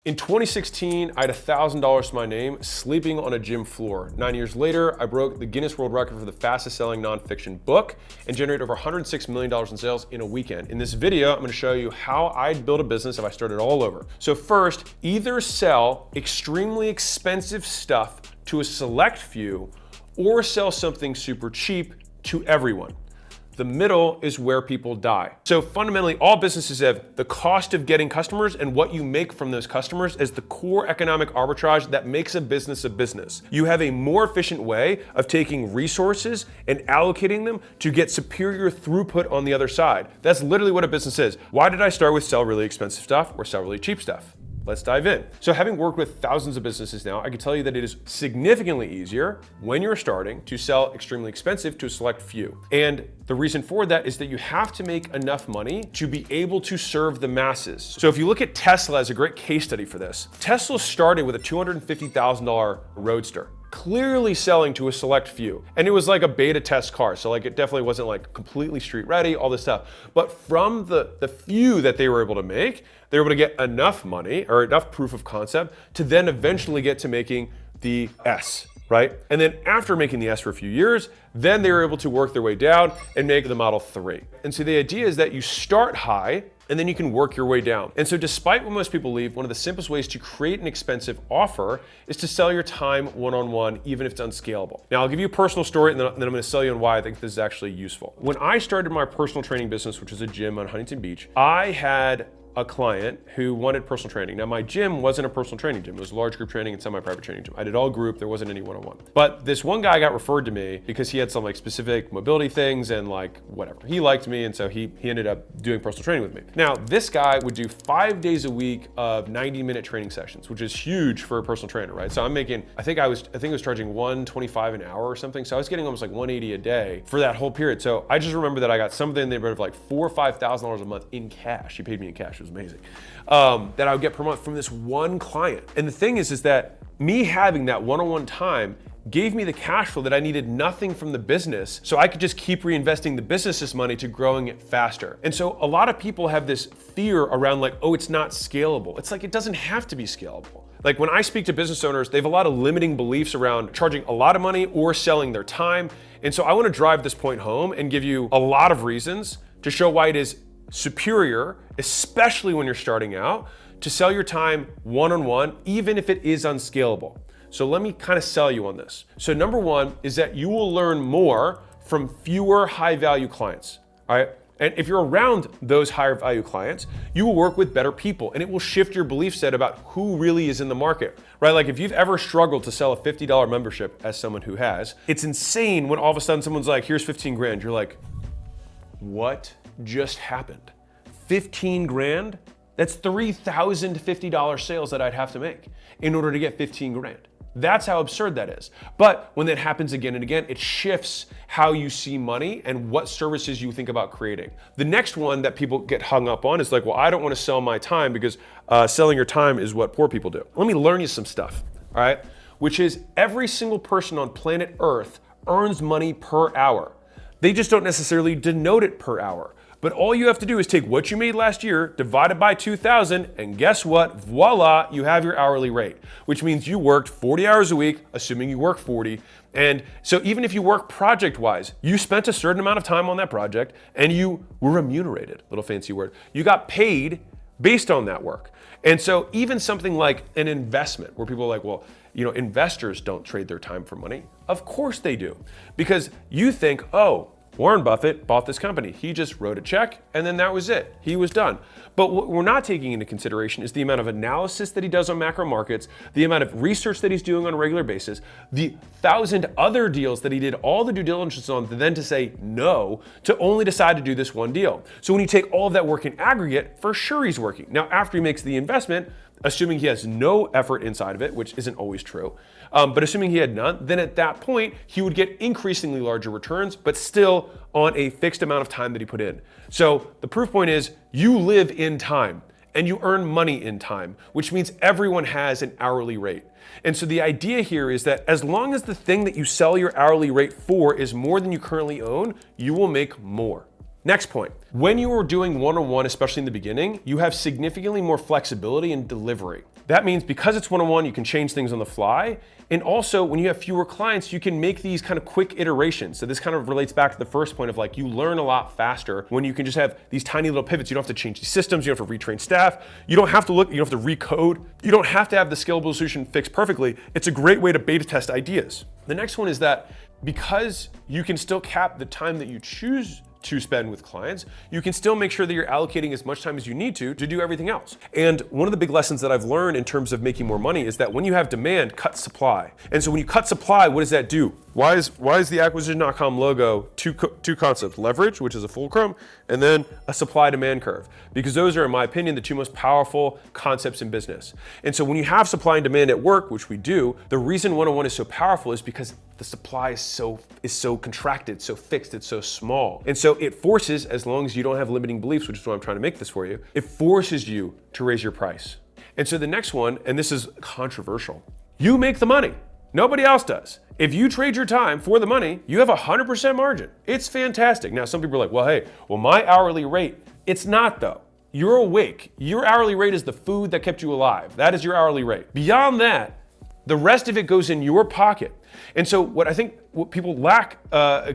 In 2016, I had $1,000 to my name sleeping on a gym floor. 9 years later, I broke the Guinness World Record for the fastest selling nonfiction book and generated over $106 million in sales in a weekend. In this video, I'm gonna show you how I'd build a business if I started all over. So first, either sell extremely expensive stuff to a select few or sell something super cheap to everyone. The middle is where people die. So fundamentally, all businesses have the cost of getting customers and what you make from those customers as the core economic arbitrage that makes a business a business. You have a more efficient way of taking resources and allocating them to get superior throughput on the other side. That's literally what a business is. Why did I start with sell really expensive stuff or sell really cheap stuff? Let's dive in. So having worked with thousands of businesses now, I can tell you that it is significantly easier when you're starting to sell extremely expensive to a select few. And the reason for that is that you have to make enough money to be able to serve the masses. So if you look at Tesla as a great case study for this, Tesla started with a $250,000 Roadster, clearly selling to a select few. And it was like a beta test car. So like it definitely wasn't like completely street ready, all this stuff. But from the few that they were able to make, they were able to get enough money or enough proof of concept to then eventually get to making the S, right? And then after making the S for a few years, then they were able to work their way down and make the Model 3. And so the idea is that you start high and then you can work your way down. And so despite what most people believe, one of the simplest ways to create an expensive offer is to sell your time one-on-one, even if it's unscalable. Now I'll give you a personal story and then I'm gonna sell you on why I think this is actually useful. When I started my personal training business, which was a gym on Huntington Beach, I had a client who wanted personal training. Now my gym wasn't a personal training gym. It was a large group training and semi-private training gym. I did all group, there wasn't any one-on-one. But this one guy got referred to me because he had some like specific mobility things and like whatever. He liked me and so he ended up doing personal training with me. Now this guy would do 5 days a week of 90-minute training sessions, which is huge for a personal trainer, right? So I'm making, I think I was charging $125 an hour or something. So I was getting almost like $180 a day for that whole period. So I just remember that I got something in the neighborhood of like $4,000 or $5,000 a month in cash. He paid me in cash. It was amazing. That I would get per month from this one client. And the thing is that me having that one-on-one time gave me the cash flow that I needed nothing from the business, so I could just keep reinvesting the business's money to growing it faster. And so a lot of people have this fear around like, oh, it's not scalable. It's like, it doesn't have to be scalable. Like when I speak to business owners, they have a lot of limiting beliefs around charging a lot of money or selling their time. And so I want to drive this point home and give you a lot of reasons to show why it is superior, especially when you're starting out, to sell your time one-on-one, even if it is unscalable. So let me kind of sell you on this. So number one is that you will learn more from fewer high-value clients, all right? And if you're around those higher value clients, you will work with better people and it will shift your belief set about who really is in the market, right? Like if you've ever struggled to sell a $50 membership as someone who has, it's insane when all of a sudden someone's like, here's 15 grand. You're like, what just happened? 15 grand? That's $3,050 sales that I'd have to make in order to get 15 grand. That's how absurd that is. But when that happens again and again, it shifts how you see money and what services you think about creating. The next one that people get hung up on is like, well, I don't want to sell my time because selling your time is what poor people do. Let me learn you some stuff, all right? Which is every single person on planet Earth earns money per hour. They just don't necessarily denote it per hour. But all you have to do is take what you made last year, divide it by 2,000, and guess what? Voila, you have your hourly rate, which means you worked 40 hours a week, assuming you work 40. And so even if you work project-wise, you spent a certain amount of time on that project and you were remunerated, little fancy word. You got paid based on that work. And so even something like an investment where people are like, well, you know, investors don't trade their time for money. Of course they do, because you think, oh, Warren Buffett bought this company. He just wrote a check and then that was it. He was done. But what we're not taking into consideration is the amount of analysis that he does on macro markets, the amount of research that he's doing on a regular basis, the 1,000 other deals that he did all the due diligence on, then to say no, to only decide to do this one deal. So when you take all of that work in aggregate, for sure he's working. Now, after he makes the investment, assuming he has no effort inside of it, which isn't always true, but assuming he had none, then at that point, he would get increasingly larger returns, but still on a fixed amount of time that he put in. So the proof point is you live in time and you earn money in time, which means everyone has an hourly rate. And so the idea here is that as long as the thing that you sell your hourly rate for is more than you currently own, you will make more. Next point, when you are doing one-on-one, especially in the beginning, you have significantly more flexibility in delivery. That means because it's one-on-one, you can change things on the fly. And also, when you have fewer clients, you can make these kind of quick iterations. So this kind of relates back to the first point of like, you learn a lot faster when you can just have these tiny little pivots. You don't have to change these systems. You don't have to retrain staff. You don't have to you don't have to recode. You don't have to have the scalable solution fixed perfectly. It's a great way to beta test ideas. The next one is that because you can still cap the time that you choose to spend with clients, you can still make sure that you're allocating as much time as you need to do everything else. And one of the big lessons that I've learned in terms of making more money is that when you have demand, cut supply. And so when you cut supply, what does that do? Why is the acquisition.com logo two concepts? Leverage, which is a fulcrum, and then a supply-demand curve. Because those are, in my opinion, the two most powerful concepts in business. And so when you have supply and demand at work, which we do, the reason one-on-one is so powerful is because the supply is so contracted, so fixed, it's so small. And so it forces, as long as you don't have limiting beliefs, which is why I'm trying to make this for you, it forces you to raise your price. And so the next one, and this is controversial, you make the money. Nobody else does. If you trade your time for the money, you have 100% margin. It's fantastic. Now, some people are like, well, hey, my hourly rate. It's not though. You're awake. Your hourly rate is the food that kept you alive. That is your hourly rate. Beyond that, the rest of it goes in your pocket. And so what people lack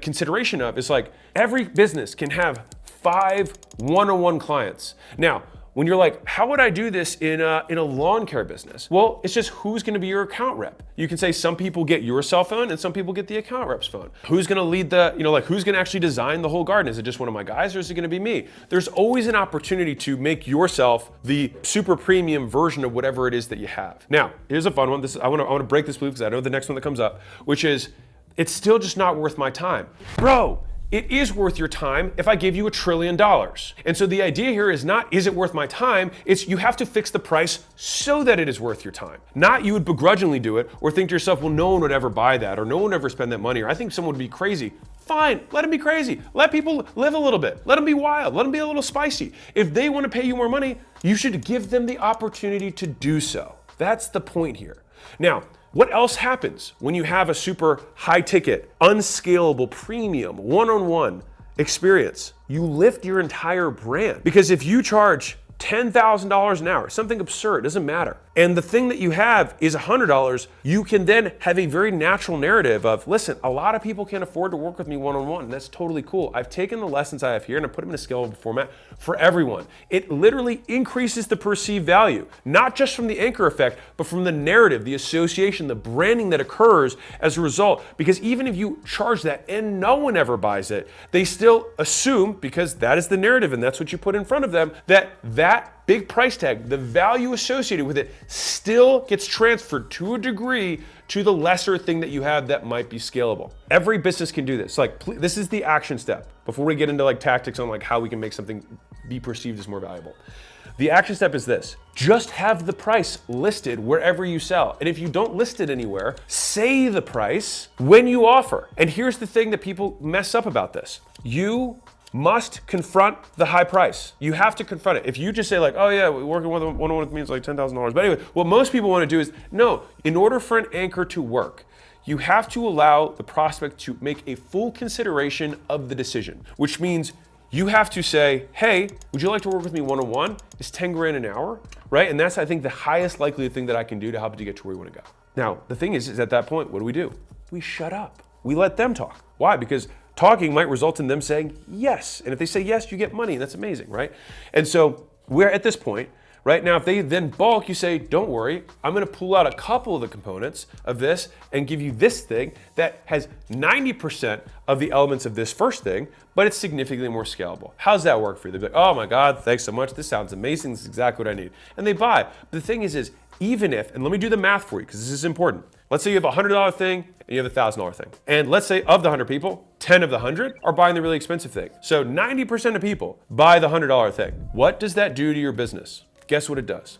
consideration of is like every business can have 5 one-on-one clients. Now, when you're like, how would I do this in a lawn care business? Well, it's just who's gonna be your account rep. You can say some people get your cell phone and some people get the account rep's phone. Who's gonna lead who's gonna actually design the whole garden? Is it just one of my guys or is it gonna be me? There's always an opportunity to make yourself the super premium version of whatever it is that you have. Now, here's a fun one. I wanna break this belief because I know the next one that comes up, which is, it's still just not worth my time. Bro, it is worth your time if I gave you $1 trillion. And so the idea here is not, is it worth my time? It's you have to fix the price so that it is worth your time. Not you would begrudgingly do it or think to yourself, well, no one would ever buy that or no one would ever spend that money or I think someone would be crazy. Fine, let them be crazy. Let people live a little bit. Let them be wild. Let them be a little spicy. If they want to pay you more money, you should give them the opportunity to do so. That's the point here. Now, what else happens when you have a super high ticket, unscalable, premium, one-on-one experience? You lift your entire brand. Because if you charge $10,000 an hour, something absurd, doesn't matter. And the thing that you have is $100, you can then have a very natural narrative of, listen, a lot of people can't afford to work with me one-on-one, and that's totally cool. I've taken the lessons I have here and I put them in a scalable format for everyone. It literally increases the perceived value, not just from the anchor effect, but from the narrative, the association, the branding that occurs as a result. Because even if you charge that and no one ever buys it, they still assume, because that is the narrative and that's what you put in front of them, that big price tag, the value associated with it, still gets transferred to a degree to the lesser thing that you have that might be scalable. Every business can do this. This is the action step before we get into tactics on how we can make something be perceived as more valuable. The action step is this: just have the price listed wherever you sell. And if you don't list it anywhere, say the price when you offer. And here's the thing that people mess up about this. You must confront the high price. You have to confront it. If you just say oh yeah, working one-on-one with me is $10,000. But anyway, what most people want to do is, no, in order for an anchor to work, you have to allow the prospect to make a full consideration of the decision, which means you have to say, hey, would you like to work with me one-on-one? It's 10 grand an hour, right? And that's, I think, the highest likelihood thing that I can do to help you to get to where you want to go. Now, the thing is at that point, what do? We shut up. We let them talk. Why? Because talking might result in them saying yes. And if they say yes, you get money. And that's amazing, right? And so we're at this point, right? Now, if they then balk, you say, don't worry, I'm gonna pull out a couple of the components of this and give you this thing that has 90% of the elements of this first thing, but it's significantly more scalable. How's that work for you? They're like, oh my God, thanks so much. This sounds amazing. This is exactly what I need. And they buy. But the thing is even if, and let me do the math for you, because this is important. Let's say you have a $100 thing and you have a $1,000 thing. And let's say of the 100 people, 10 of the 100 are buying the really expensive thing. So 90% of people buy the $100 thing. What does that do to your business? Guess what it does?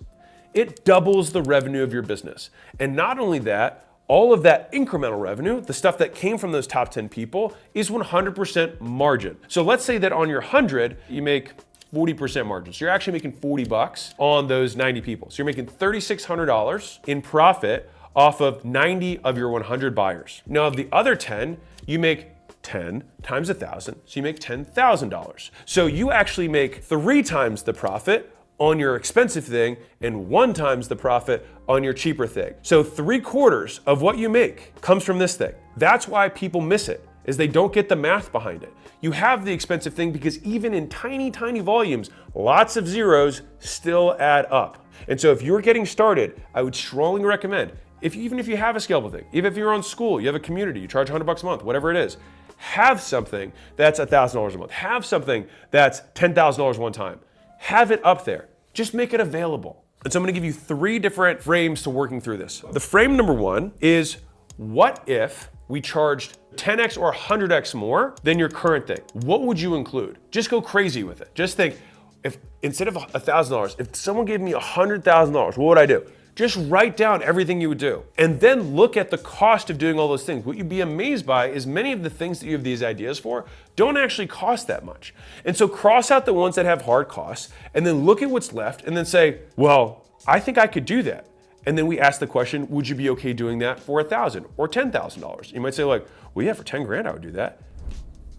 It doubles the revenue of your business. And not only that, all of that incremental revenue, the stuff that came from those top 10 people, is 100% margin. So let's say that on your 100, you make 40% margin. So you're actually making $40 on those 90 people. So you're making $3,600 in profit off of 90 of your 100 buyers. Now of the other 10, you make 10 times 1,000, so you make $10,000. So you actually make 3 times the profit on your expensive thing and 1 times the profit on your cheaper thing. So 3/4 of what you make comes from this thing. That's why people miss it, is they don't get the math behind it. You have the expensive thing because even in tiny, tiny volumes, lots of zeros still add up. And so if you're getting started, I would strongly recommend, even if you have a scalable thing, even if you're on school, you have a community, you charge $100 a month, whatever it is, have something that's $1,000 a month. Have something that's $10,000 one time. Have it up there. Just make it available. And so I'm gonna give you 3 different frames to working through this. The frame number 1 is, what if we charged 10x or 100x more than your current thing? What would you include? Just go crazy with it. Just think, if instead of $1,000, if someone gave me $100,000, what would I do? Just write down everything you would do and then look at the cost of doing all those things. What you'd be amazed by is many of the things that you have these ideas for don't actually cost that much. And so cross out the ones that have hard costs and then look at what's left and then say, well, I think I could do that. And then we ask the question, would you be okay doing that for $1,000 or $10,000? You might say like, well, yeah, for 10 grand, I would do that.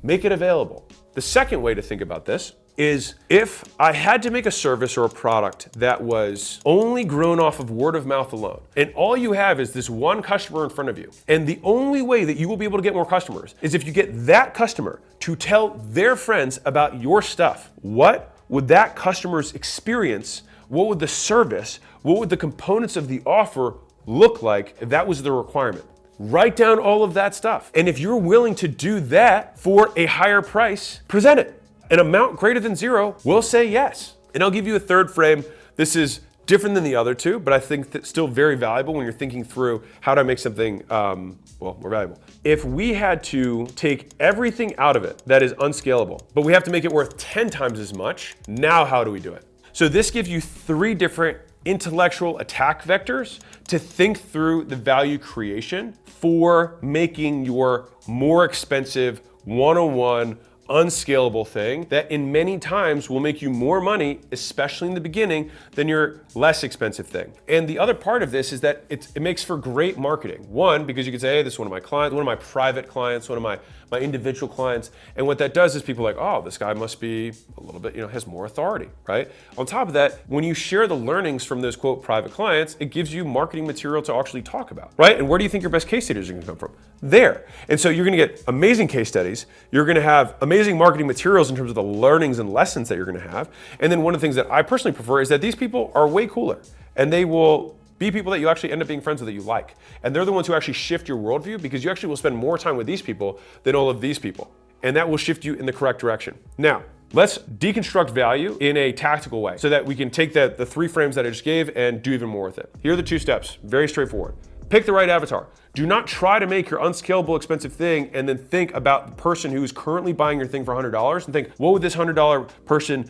Make it available. The second way to think about this is, if I had to make a service or a product that was only grown off of word of mouth alone, and all you have is this one customer in front of you, and the only way that you will be able to get more customers is if you get that customer to tell their friends about your stuff, what would that customer's experience, what would the service, what would the components of the offer look like if that was the requirement? Write down all of that stuff. And if you're willing to do that for a higher price, present it. An amount greater than 0 will say yes. And I'll give you a third frame. This is different than the other 2, but I think that's still very valuable when you're thinking through how to make something more valuable. If we had to take everything out of it that is unscalable, but we have to make it worth 10 times as much, now how do we do it? So this gives you 3 different intellectual attack vectors to think through the value creation for making your more expensive one-on-one unscalable thing that in many times will make you more money, especially in the beginning, than your less expensive thing. And the other part of this is that it makes for great marketing. One, because you can say, hey, this is one of my clients, one of my private clients, one of my individual clients. And what that does is people are like, oh, this guy must be a little bit, has more authority, right? On top of that, when you share the learnings from those quote private clients, it gives you marketing material to actually talk about, right? And where do you think your best case studies are gonna come from? There. And so you're gonna get amazing case studies. You're gonna have amazing marketing materials in terms of the learnings and lessons that you're gonna have. And then one of the things that I personally prefer is that these people are way cooler, and they will be people that you actually end up being friends with, that you like. And they're the ones who actually shift your worldview, because you actually will spend more time with these people than all of these people. And that will shift you in the correct direction. Now, let's deconstruct value in a tactical way so that we can take the 3 frames that I just gave and do even more with it. Here are the 2 steps, very straightforward. Pick the right avatar. Do not try to make your unscalable expensive thing and then think about the person who's currently buying your thing for $100 and think, what would this $100 person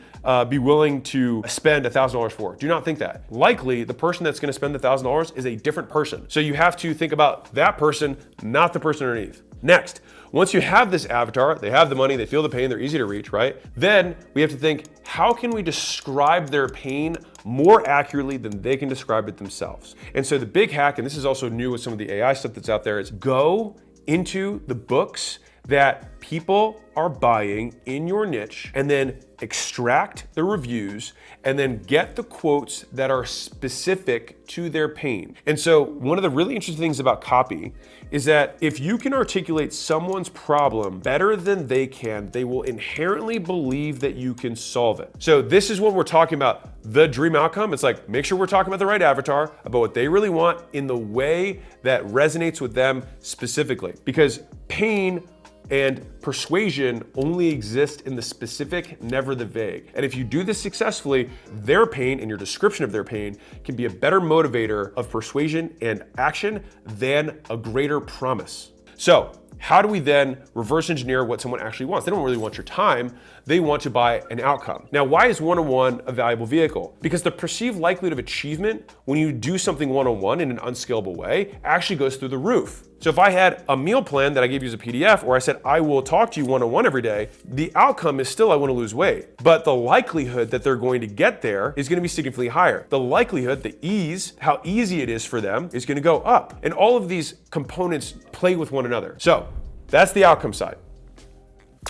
be willing to spend $1,000 for? Do not think that. Likely, the person that's gonna spend the $1,000 is a different person. So you have to think about that person, not the person underneath. Next, once you have this avatar, they have the money, they feel the pain, they're easy to reach, right? Then we have to think, how can we describe their pain more accurately than they can describe it themselves? And so the big hack, and this is also new with some of the AI stuff that's out there, is go into the books that people are buying in your niche and then extract the reviews and then get the quotes that are specific to their pain. And so one of the really interesting things about copy is that if you can articulate someone's problem better than they can, they will inherently believe that you can solve it. So this is what we're talking about, the dream outcome. It's like, make sure we're talking about the right avatar, about what they really want in the way that resonates with them specifically. Because pain and persuasion only exist in the specific, never the vague. And if you do this successfully, their pain and your description of their pain can be a better motivator of persuasion and action than a greater promise. So how do we then reverse engineer what someone actually wants? They don't really want your time, they want to buy an outcome. Now, why is one-on-one a valuable vehicle? Because the perceived likelihood of achievement when you do something one-on-one in an unscalable way actually goes through the roof. So if I had a meal plan that I gave you as a PDF, or I said, I will talk to you one-on-one every day, the outcome is still I want to lose weight. But the likelihood that they're going to get there is going to be significantly higher. The likelihood, the ease, how easy it is for them is going to go up. And all of these components play with one another. So that's the outcome side.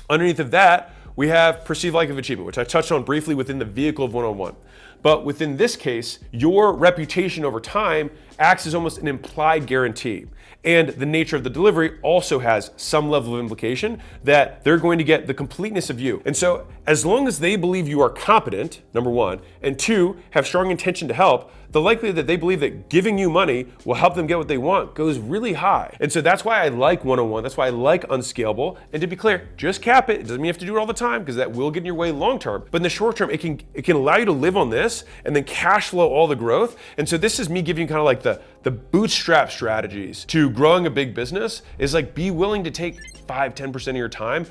Underneath of that, we have perceived likelihood of achievement, which I touched on briefly within the vehicle of one-on-one. But within this case, your reputation over time acts as almost an implied guarantee. And the nature of the delivery also has some level of implication that they're going to get the completeness of you. And so as long as they believe you are competent, number one, and two, have strong intention to help, the likelihood that they believe that giving you money will help them get what they want goes really high. And so that's why I like one-on-one. That's why I like unscalable. And to be clear, just cap it. It doesn't mean you have to do it all the time because that will get in your way long term. But in the short term, it can allow you to live on this and then cash flow all the growth. And so this is me giving you kind of like the bootstrap strategies to growing a big business is like be willing to take 5-10% of your time,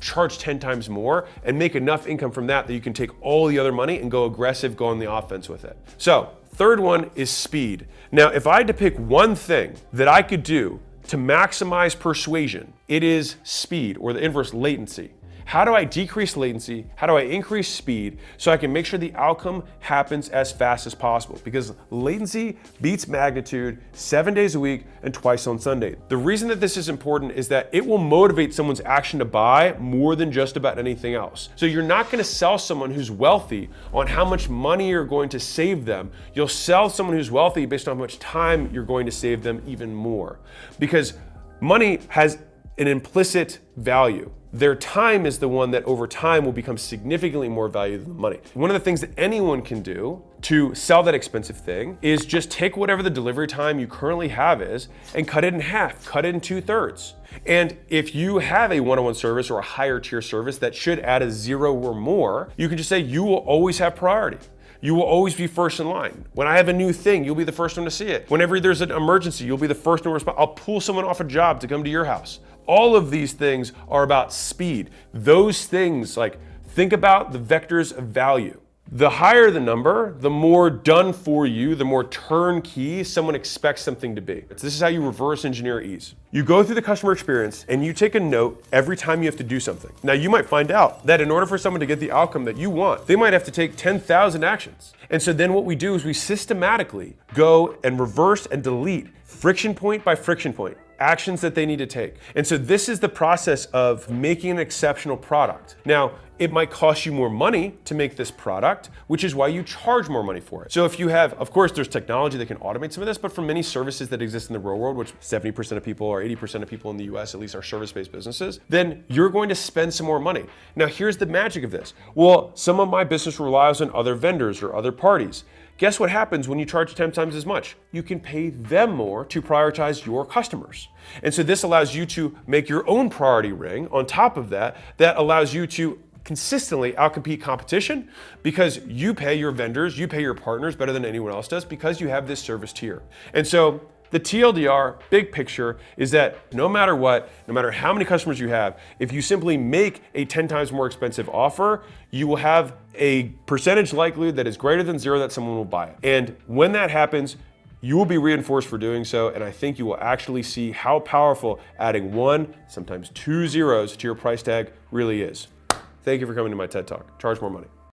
charge 10 times more, and make enough income from that you can take all the other money and go aggressive, go on the offense with it. So third one is speed. Now, if I had to pick one thing that I could do to maximize persuasion, it is speed, or the inverse, latency. How do I decrease latency? How do I increase speed so I can make sure the outcome happens as fast as possible? Because latency beats magnitude 7 days a week and twice on Sunday. The reason that this is important is that it will motivate someone's action to buy more than just about anything else. So you're not going to sell someone who's wealthy on how much money you're going to save them. You'll sell someone who's wealthy based on how much time you're going to save them even more. Because money has an implicit value. Their time is the one that over time will become significantly more valuable than money. One of the things that anyone can do to sell that expensive thing is just take whatever the delivery time you currently have is and cut it in half, cut it in 2/3. And if you have a one-on-one service or a higher tier service that should add a 0 or more, you can just say you will always have priority. You will always be first in line. When I have a new thing, you'll be the first one to see it. Whenever there's an emergency, you'll be the first one to respond. I'll pull someone off a job to come to your house. All of these things are about speed. Those things, like, think about the vectors of value. The higher the number, the more done for you, the more turnkey someone expects something to be. This is how you reverse engineer ease. You go through the customer experience and you take a note every time you have to do something. Now you might find out that in order for someone to get the outcome that you want, they might have to take 10,000 actions. And so then what we do is we systematically go and reverse and delete friction point by friction point, actions that they need to take. And so this is the process of making an exceptional product. Now, it might cost you more money to make this product, which is why you charge more money for it. So if you have, of course, there's technology that can automate some of this, but for many services that exist in the real world, which 70% of people or 80% of people in the US at least are service-based businesses, then you're going to spend some more money. Now, here's the magic of this. Well, some of my business relies on other vendors or other parties. Guess what happens when you charge 10 times as much? You can pay them more to prioritize your customers. And so this allows you to make your own priority ring on top of that, that allows you to consistently outcompete competition because you pay your vendors, you pay your partners better than anyone else does because you have this service tier. And so the TLDR, big picture, is that no matter what, no matter how many customers you have, if you simply make a 10 times more expensive offer, you will have a percentage likelihood that is greater than 0 that someone will buy it. And when that happens, you will be reinforced for doing so, and I think you will actually see how powerful adding 1, sometimes 2 zeros to your price tag really is. Thank you for coming to my TED Talk. Charge more money.